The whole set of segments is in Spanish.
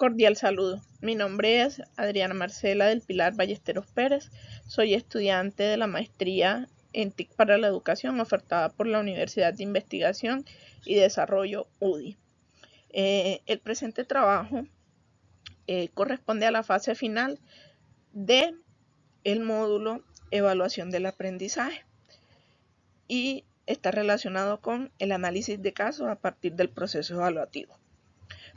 Cordial saludo. Mi nombre es Adriana Marcela del Pilar Ballesteros Pérez. Soy estudiante de la maestría en TIC para la educación ofertada por la Universidad de Investigación y Desarrollo UDI. El presente trabajo corresponde a la fase final del módulo Evaluación del Aprendizaje y está relacionado con el análisis de casos a partir del proceso evaluativo.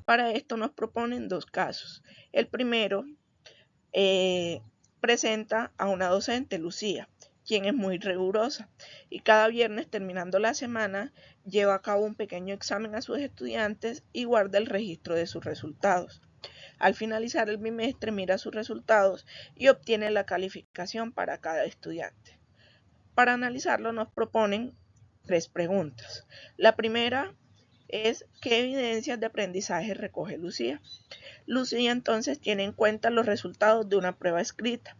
Para esto nos proponen dos casos. El primero presenta a una docente, Lucía, quien es muy rigurosa y cada viernes terminando la semana lleva a cabo un pequeño examen a sus estudiantes y guarda el registro de sus resultados. Al finalizar el bimestre mira sus resultados y obtiene la calificación para cada estudiante. Para analizarlo nos proponen 3 preguntas. La primera es ¿qué evidencias de aprendizaje recoge Lucía? Lucía entonces tiene en cuenta los resultados de una prueba escrita.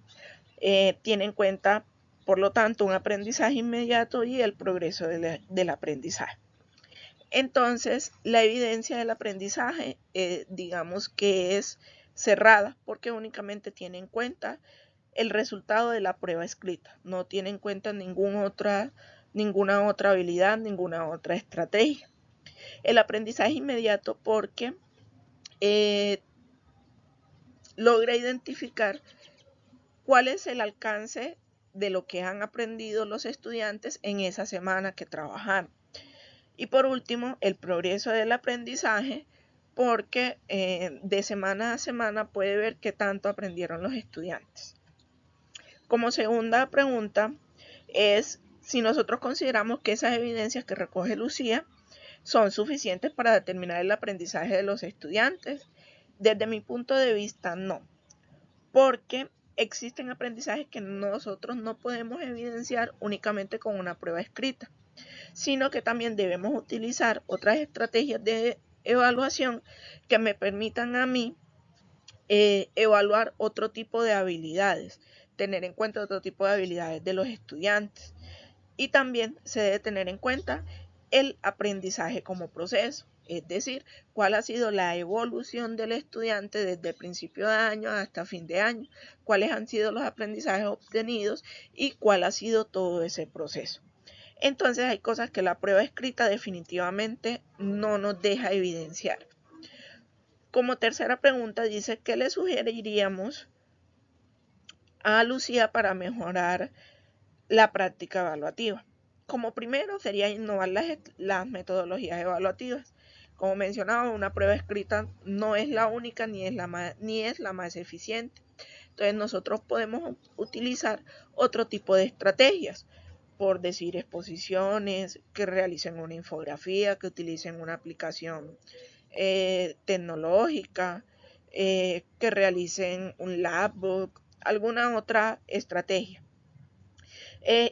Tiene en cuenta, por lo tanto, un aprendizaje inmediato y el progreso del aprendizaje. Entonces, la evidencia del aprendizaje, digamos que es cerrada porque únicamente tiene en cuenta el resultado de la prueba escrita. No tiene en cuenta ninguna otra habilidad, ninguna otra estrategia. El aprendizaje inmediato porque logra identificar cuál es el alcance de lo que han aprendido los estudiantes en esa semana que trabajaron. Y por último, el progreso del aprendizaje, porque de semana a semana puede ver qué tanto aprendieron los estudiantes. Como segunda pregunta es si nosotros consideramos que esas evidencias que recoge Lucía son suficientes para determinar el aprendizaje de los estudiantes. Desde mi punto de vista, no, porque existen aprendizajes que nosotros no podemos evidenciar únicamente con una prueba escrita, sino que también debemos utilizar otras estrategias de evaluación que me permitan a mí evaluar otro tipo de habilidades, tener en cuenta otro tipo de habilidades de los estudiantes. Y también se debe tener en cuenta el aprendizaje como proceso, es decir, cuál ha sido la evolución del estudiante desde el principio de año hasta fin de año, cuáles han sido los aprendizajes obtenidos y cuál ha sido todo ese proceso. Entonces hay cosas que la prueba escrita definitivamente no nos deja evidenciar. Como tercera pregunta dice, ¿qué le sugeriríamos a Lucía para mejorar la práctica evaluativa? Como primero sería innovar las metodologías evaluativas. Como mencionaba, una prueba escrita no es la única ni es la más eficiente. Entonces nosotros podemos utilizar otro tipo de estrategias, por decir exposiciones, que realicen una infografía, que utilicen una aplicación tecnológica, que realicen un labbook, alguna otra estrategia.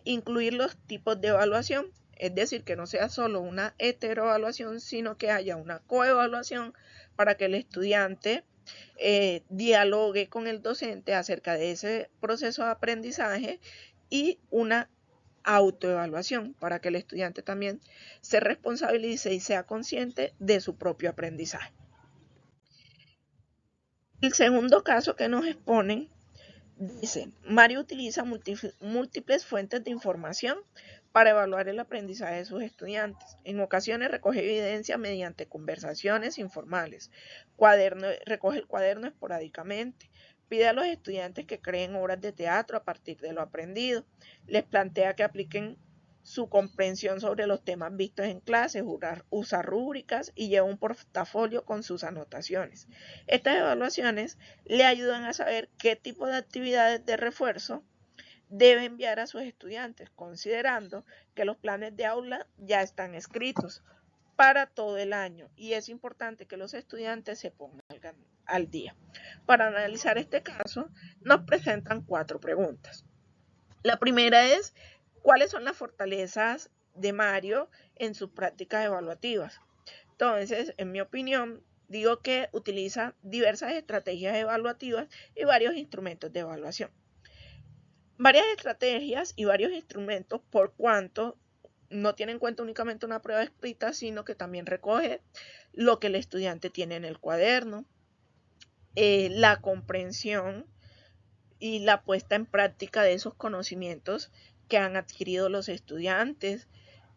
Incluir los tipos de evaluación, es decir, que no sea solo una heteroevaluación, sino que haya una coevaluación para que el estudiante dialogue con el docente acerca de ese proceso de aprendizaje y una autoevaluación para que el estudiante también se responsabilice y sea consciente de su propio aprendizaje. El segundo caso que nos exponen dice, Mario utiliza múltiples fuentes de información para evaluar el aprendizaje de sus estudiantes. En ocasiones recoge evidencia mediante conversaciones informales, recoge el cuaderno esporádicamente, pide a los estudiantes que creen obras de teatro a partir de lo aprendido, les plantea que apliquen su comprensión sobre los temas vistos en clase, usa rúbricas y lleva un portafolio con sus anotaciones. Estas evaluaciones le ayudan a saber qué tipo de actividades de refuerzo debe enviar a sus estudiantes, considerando que los planes de aula ya están escritos para todo el año y es importante que los estudiantes se pongan al día. Para analizar este caso, nos presentan 4 preguntas. La primera es, ¿cuáles son las fortalezas de Mario en sus prácticas evaluativas? Entonces, en mi opinión, digo que utiliza diversas estrategias evaluativas y varios instrumentos de evaluación. Varias estrategias y varios instrumentos por cuanto no tiene en cuenta únicamente una prueba escrita, sino que también recoge lo que el estudiante tiene en el cuaderno, la comprensión y la puesta en práctica de esos conocimientos que han adquirido los estudiantes.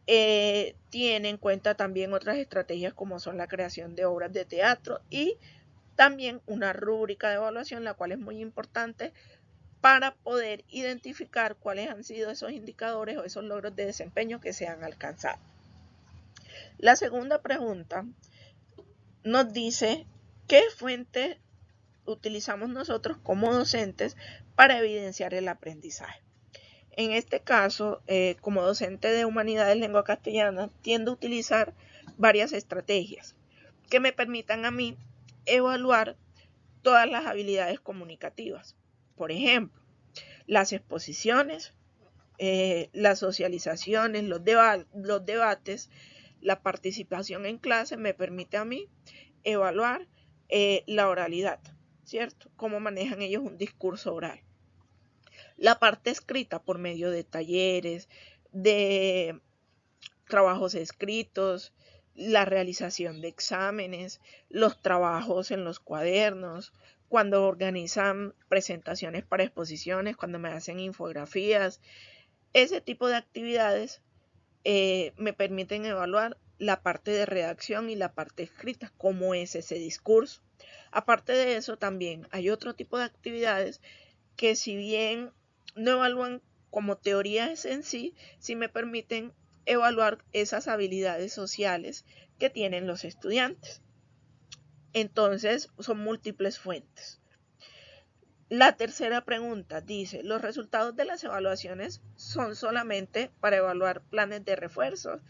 Tiene en cuenta también otras estrategias como son la creación de obras de teatro y también una rúbrica de evaluación, la cual es muy importante para poder identificar cuáles han sido esos indicadores o esos logros de desempeño que se han alcanzado. La segunda pregunta nos dice qué fuente utilizamos nosotros como docentes para evidenciar el aprendizaje. En este caso, como docente de Humanidades Lengua Castellana, tiendo a utilizar varias estrategias que me permitan a mí evaluar todas las habilidades comunicativas. Por ejemplo, las exposiciones, las socializaciones, los debates, la participación en clase me permite a mí evaluar la oralidad, ¿cierto? Cómo manejan ellos un discurso oral. La parte escrita por medio de talleres, de trabajos escritos, la realización de exámenes, los trabajos en los cuadernos, cuando organizan presentaciones para exposiciones, cuando me hacen infografías. Ese tipo de actividades me permiten evaluar la parte de redacción y la parte escrita, cómo es ese discurso. Aparte de eso, también hay otro tipo de actividades que, si bien no evalúan como teorías en sí, sí me permiten evaluar esas habilidades sociales que tienen los estudiantes. Entonces, son múltiples fuentes. La tercera pregunta dice, ¿los resultados de las evaluaciones son solamente para evaluar planes de refuerzo?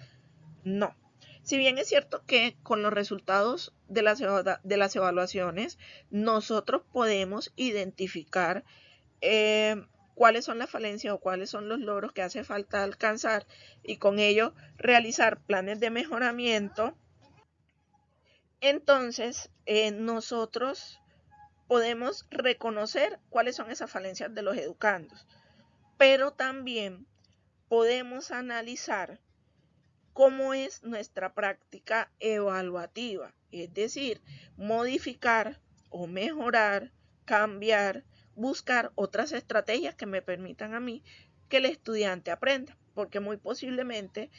No. Si bien es cierto que con los resultados de las evaluaciones nosotros podemos identificar cuáles son las falencias o cuáles son los logros que hace falta alcanzar y con ello realizar planes de mejoramiento, entonces nosotros podemos reconocer cuáles son esas falencias de los educandos, pero también podemos analizar cómo es nuestra práctica evaluativa, es decir, modificar o mejorar, cambiar, buscar otras estrategias que me permitan a mí que el estudiante aprenda, porque muy posiblemente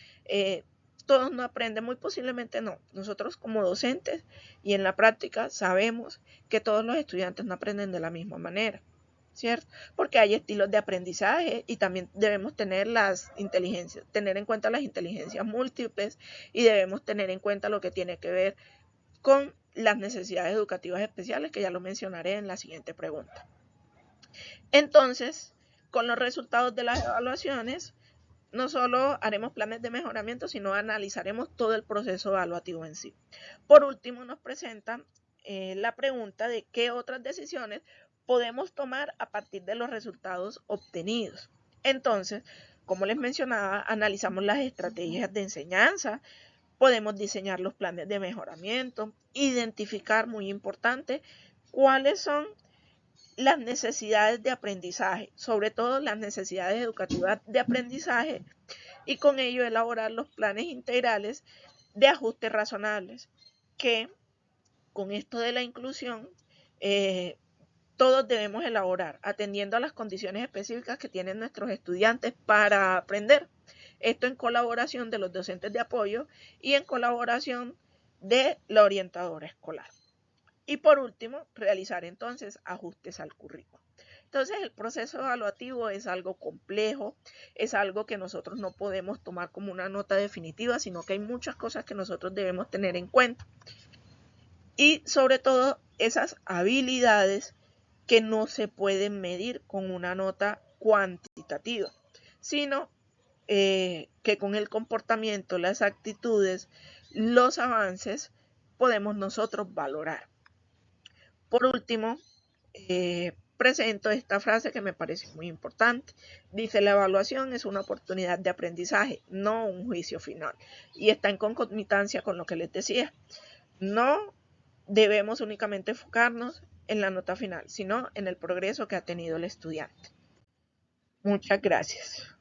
todos no aprenden, muy posiblemente no. Nosotros como docentes y en la práctica sabemos que todos los estudiantes no aprenden de la misma manera, ¿cierto? Porque hay estilos de aprendizaje y también debemos tener tener en cuenta las inteligencias múltiples y debemos tener en cuenta lo que tiene que ver con las necesidades educativas especiales, que ya lo mencionaré en la siguiente pregunta. Entonces, con los resultados de las evaluaciones, no solo haremos planes de mejoramiento, sino analizaremos todo el proceso evaluativo en sí. Por último, nos presentan la pregunta de qué otras decisiones podemos tomar a partir de los resultados obtenidos. Entonces, como les mencionaba, analizamos las estrategias de enseñanza, podemos diseñar los planes de mejoramiento, identificar, muy importante, cuáles son las necesidades de aprendizaje, sobre todo las necesidades educativas de aprendizaje, y con ello elaborar los planes integrales de ajustes razonables, que con esto de la inclusión todos debemos elaborar, atendiendo a las condiciones específicas que tienen nuestros estudiantes para aprender. Esto en colaboración de los docentes de apoyo y en colaboración de la orientadora escolar. Y por último, realizar entonces ajustes al currículo. Entonces, el proceso evaluativo es algo complejo, es algo que nosotros no podemos tomar como una nota definitiva, sino que hay muchas cosas que nosotros debemos tener en cuenta. Y sobre todo, esas habilidades que no se pueden medir con una nota cuantitativa, sino que con el comportamiento, las actitudes, los avances, podemos nosotros valorar. Por último, presento esta frase que me parece muy importante. Dice, la evaluación es una oportunidad de aprendizaje, no un juicio final. Y está en concomitancia con lo que les decía. No debemos únicamente enfocarnos en la nota final, sino en el progreso que ha tenido el estudiante. Muchas gracias.